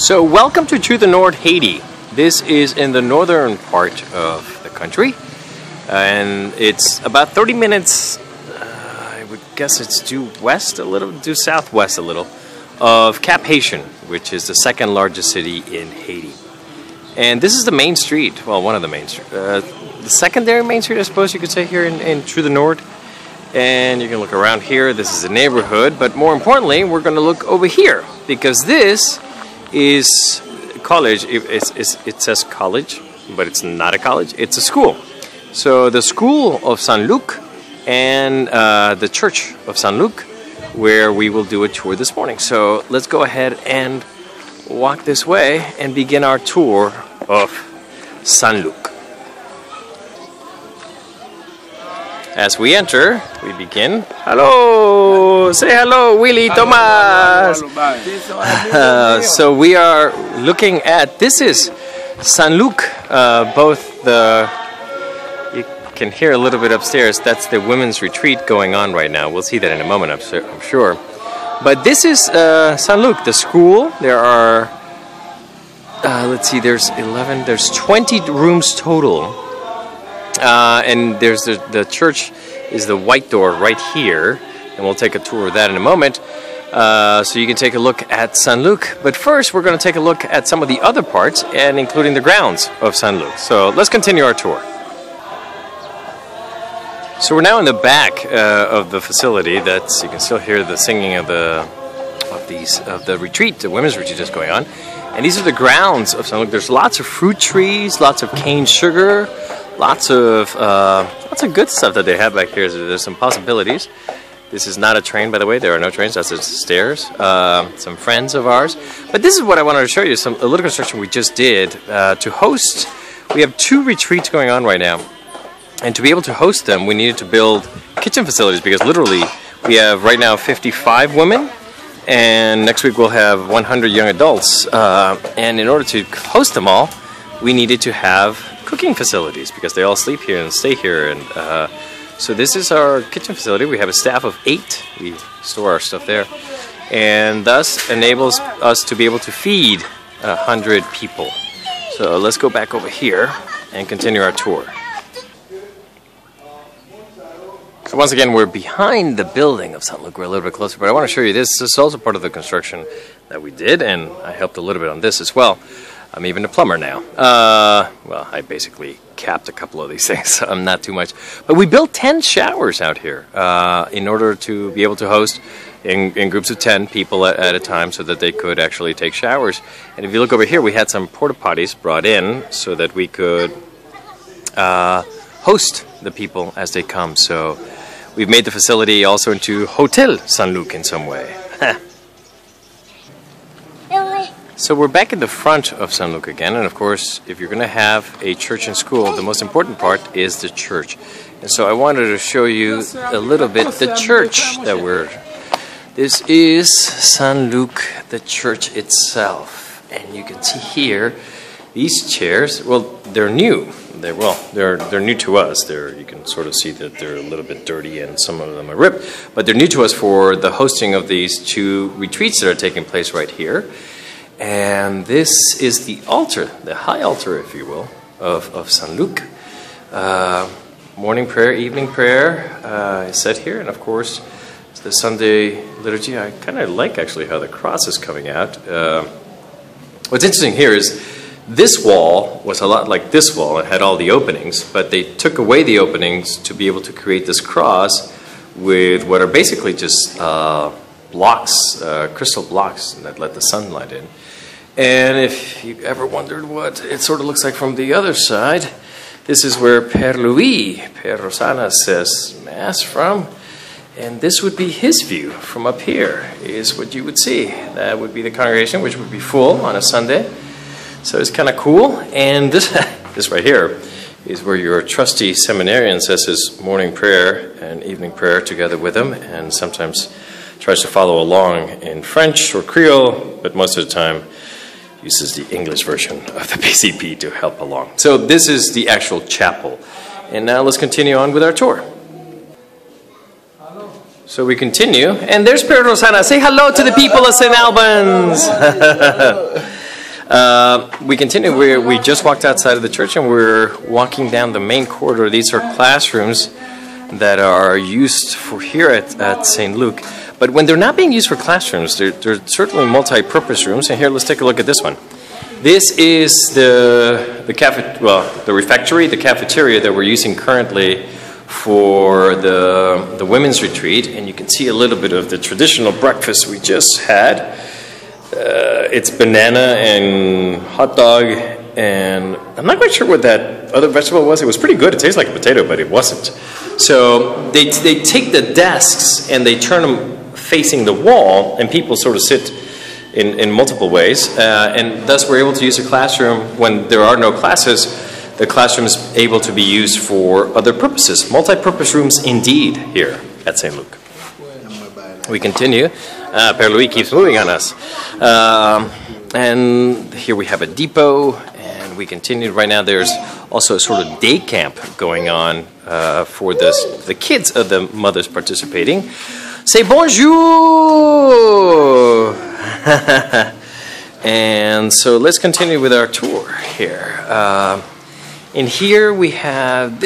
So welcome to Trou du Nord, Haiti. This is in the northern part of the country, and it's about 30 minutes, I would guess it's due southwest a little, of Cap Haitian, which is the second largest city in Haiti. And this is the main street, well, one of the main streets, the secondary main street, I suppose you could say, here in Trou du Nord. And you can look around here. This is a neighborhood, but more importantly, we're going to look over here, because this is college. It says college, but it's not a college, it's a school. So the school of Saint Luc and the church of Saint Luc, where we will do a tour this morning. So let's go ahead and walk this way and begin our tour of Saint Luc. As we enter, we begin. Hello! Say hello, Willie, Thomas! So we are looking at, this is Saint Luc, you can hear a little bit upstairs, that's the women's retreat going on right now. We'll see that in a moment, I'm sure. But this is Saint Luc, the school. There are, let's see, there's 20 rooms total. And there's the church is the white door right here, and we'll take a tour of that in a moment. So you can take a look at Saint Luc. But first, we're going to take a look at some of the other parts, and including the grounds of Saint Luc. So let's continue our tour. So we're now in the back of the facility. You can still hear the singing of the retreat, the women's retreat is going on. And these are the grounds of Saint Luc. There's lots of fruit trees, lots of cane sugar. Lots of good stuff that they have back here. So there's some possibilities. This is not a train, by the way. There are no trains. That's just stairs. Some friends of ours. But this is what I wanted to show you. A little construction we just did to host. We have 2 retreats going on right now. And to be able to host them, we needed to build kitchen facilities, because literally we have right now 55 women. And next week we'll have 100 young adults. And in order to host them all, we needed to have cooking facilities, because they all sleep here and stay here. And so this is our kitchen facility. We have a staff of 8. We store our stuff there, and thus enables us to be able to feed 100 people. So let's go back over here and continue our tour. So once again, we're behind the building of Saint Luc. We're a little bit closer, but I want to show you this. This is also part of the construction that we did, and I helped a little bit on this as well. I'm even a plumber now. Well, I basically capped a couple of these things, so I'm not too much. But we built 10 showers out here in order to be able to host in groups of 10 people at a time, so that they could actually take showers. And if you look over here, we had some porta potties brought in so that we could host the people as they come. So we've made the facility also into Hotel Saint Luc in some way. So we're back in the front of Saint Luc again, and of course, if you're going to have a church and school, the most important part is the church. And so I wanted to show you a little bit the church that this is Saint Luc, the church itself. And you can see here, these chairs, well, they're new. They're new to us. You can sort of see that they're a little bit dirty and some of them are ripped, but they're new to us for the hosting of these 2 retreats that are taking place right here. And this is the altar, the high altar, if you will, of Saint Luc. Morning prayer, evening prayer is said here, and of course, the Sunday liturgy. I kind of like, actually, how the cross is coming out. What's interesting here is this wall was a lot like this wall. It had all the openings, but they took away the openings to be able to create this cross with what are basically just blocks, crystal blocks that let the sunlight in. And if you ever wondered what it sort of looks like from the other side, this is where Père Louis, Père Rosana says Mass from. And this would be his view from up here, is what you would see. That would be the congregation, which would be full on a Sunday. So it's kind of cool. And this right here is where your trusty seminarian says his morning prayer and evening prayer together with him, and sometimes tries to follow along in French or Creole, but most of the time uses the English version of the PCP to help along. So this is the actual chapel. And now let's continue on with our tour. So we continue, and there's Père Rosana. Say hello to the people of St. Albans. We continue. We just walked outside of the church and we're walking down the main corridor. These are classrooms that are used for here at St. Luke. But when they're not being used for classrooms, they're certainly multi-purpose rooms. And here, let's take a look at this one. This is the refectory, the cafeteria that we're using currently for the women's retreat. And you can see a little bit of the traditional breakfast we just had. It's banana and hot dog, and I'm not quite sure what that other vegetable was. It was pretty good. It tastes like a potato, but it wasn't. So they take the desks and they turn them facing the wall, and people sort of sit in multiple ways. And thus we're able to use a classroom when there are no classes. The classroom is able to be used for other purposes. Multi-purpose rooms indeed here at St. Luke. We continue. Père Louis keeps moving on us. And here we have a depot, and we continue. Right now there's also a sort of day camp going on for the kids of the mothers participating. Say bonjour! And so let's continue with our tour here. In here we have,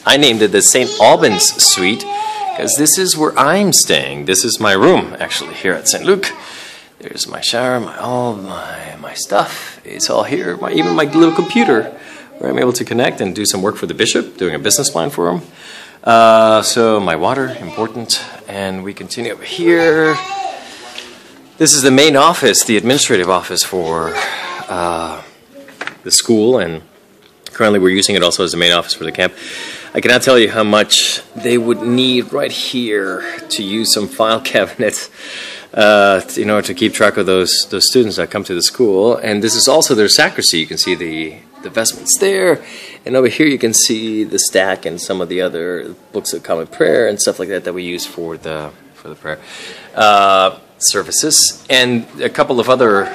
I named it the St. Albans Suite, because this is where I'm staying. This is my room, actually, here at St. Luke. There's my shower, all my stuff. It's all here. Even my little computer, where I'm able to connect and do some work for the bishop, doing a business plan for him. So my water, important. And we continue over here. This is the main office, the administrative office for the school, and currently we're using it also as the main office for the camp. I cannot tell you how much they would need right here to use some file cabinets in order to keep track of those students that come to the school. And this is also their sacristy. You can see the vestments there. And over here you can see the stack and some of the other books of common prayer and stuff like that we use for the prayer services. And a couple of other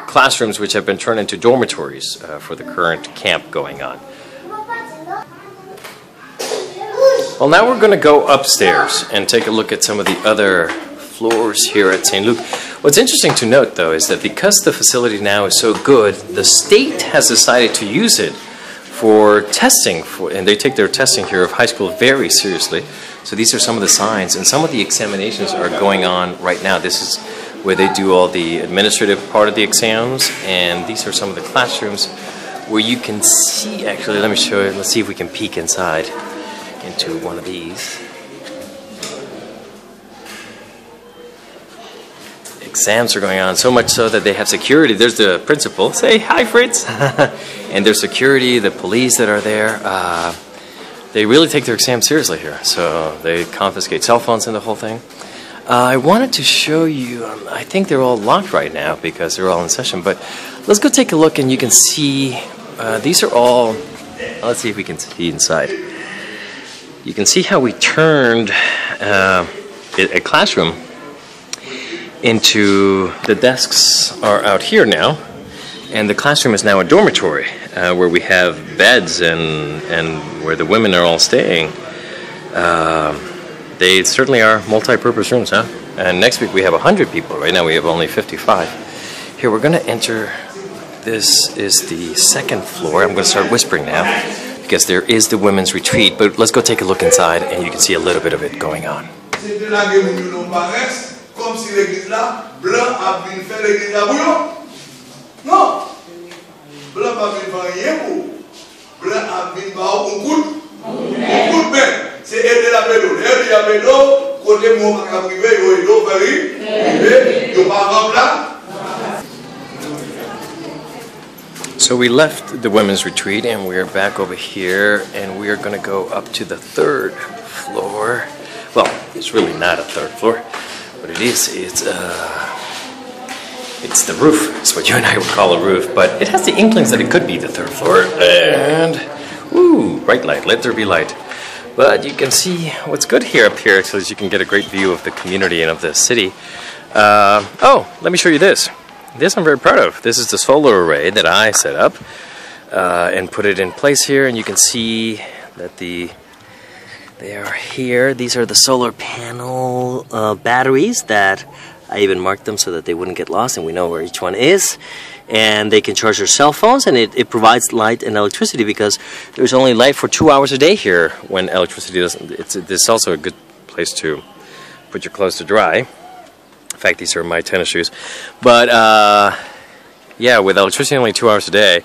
classrooms which have been turned into dormitories for the current camp going on. Well, now we're going to go upstairs and take a look at some of the other floors here at St. Luke. What's interesting to note, though, is that because the facility now is so good, the state has decided to use it for testing, and they take their testing here of high school very seriously. So these are some of the signs, and some of the examinations are going on right now. This is where they do all the administrative part of the exams, and these are some of the classrooms where you can see, actually, let me show you, let's see if we can peek inside into one of these. Exams are going on, so much so that they have security. There's the principal. Say hi, Fritz. And there's security, the police that are there. They really take their exams seriously here. So they confiscate cell phones and the whole thing. I wanted to show you, I think they're all locked right now because they're all in session, but let's go take a look and you can see, these are all, let's see if we can see inside. You can see how we turned a classroom into, the desks are out here now, and the classroom is now a dormitory where we have beds and where the women are all staying. They certainly are multi-purpose rooms, huh? And next week we have 100 people. Right now we have only 55. Here, we're going to enter, this is the second floor. I'm going to start whispering now, because there is the women's retreat, but let's go take a look inside and you can see a little bit of it going on. So we left the women's retreat and we're back over here, and we are going to go up to the third floor. Well, it's really not a third floor, but it is. It's the roof. It's what you and I would call a roof, but it has the inklings that it could be the third floor. And ooh, bright light. Let there be light. But you can see what's good here up here, so that you can get a great view of the community and of the city. Oh, let me show you this. This I'm very proud of. This is the solar array that I set up and put it in place here, and you can see that they are here. These are the solar panel batteries that I even marked them so that they wouldn't get lost, and we know where each one is. and they can charge their cell phones, and it provides light and electricity because there's only light for 2 hours a day here when electricity doesn't. It's also a good place to put your clothes to dry. In fact, these are my tennis shoes. But yeah, with electricity only 2 hours a day,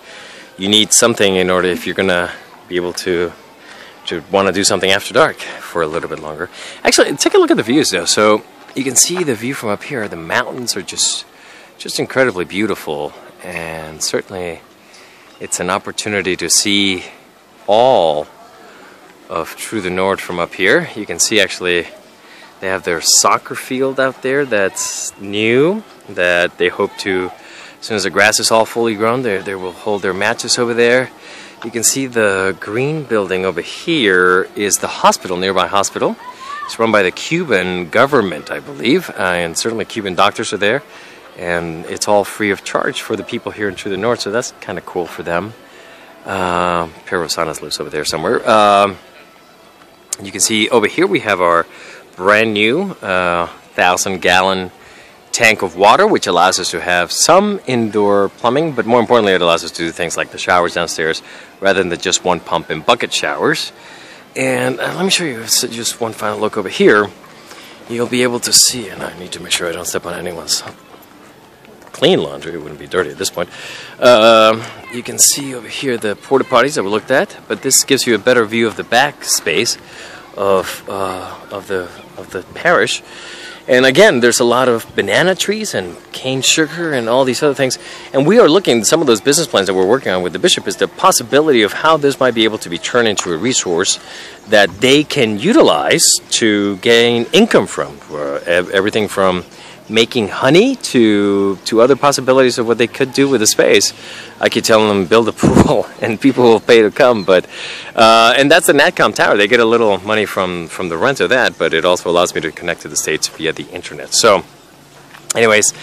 you need something in order, if you're gonna be able to want to do something after dark for a little bit longer. Actually, take a look at the views though. So you can see the view from up here. The mountains are just incredibly beautiful, and certainly it's an opportunity to see all of Trou du Nord from up here. You can see actually they have their soccer field out there that's new, that they hope to, as soon as the grass is all fully grown, they will hold their matches over there. You can see the green building over here is the hospital, nearby hospital. It's run by the Cuban government, I believe, and certainly Cuban doctors are there. And it's all free of charge for the people here in Trou du Nord, so that's kind of cool for them. Pierre Rosanas lives over there somewhere. You can see over here we have our brand new 1,000-gallon tank of water, which allows us to have some indoor plumbing, but more importantly it allows us to do things like the showers downstairs rather than just one pump and bucket showers. And let me show you just one final look over here. You'll be able to see, and I need to make sure I don't step on anyone's clean laundry, it wouldn't be dirty at this point. You can see over here the porta potties that we looked at, but this gives you a better view of the back space of the parish. And again, there's a lot of banana trees and cane sugar and all these other things. And we are looking, some of those business plans that we're working on with the bishop is the possibility of how this might be able to be turned into a resource that they can utilize to gain income from. Everything from making honey to other possibilities of what they could do with the space. I could tell them build a pool and people will pay to come, but and that's the NatCom tower. They get a little money from the rent of that, but it also allows me to connect to the States via the internet. So anyways,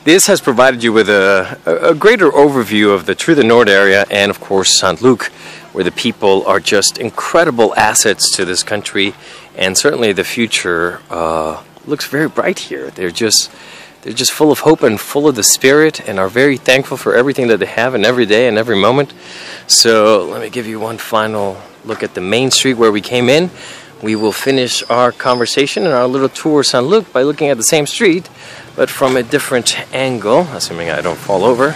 this has provided you with a greater overview of the Trou du Nord area and of course St. Luc, where the people are just incredible assets to this country, and certainly the future looks very bright here. They're just full of hope and full of the spirit, and are very thankful for everything that they have in every day and every moment. So let me give you one final look at the main street where we came in. We will finish our conversation and our little tour of St. Luc by looking at the same street, but from a different angle, assuming I don't fall over.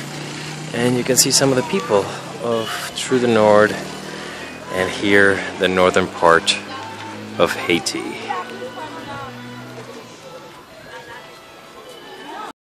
And you can see some of the people of Trou du Nord, and here the northern part of Haiti.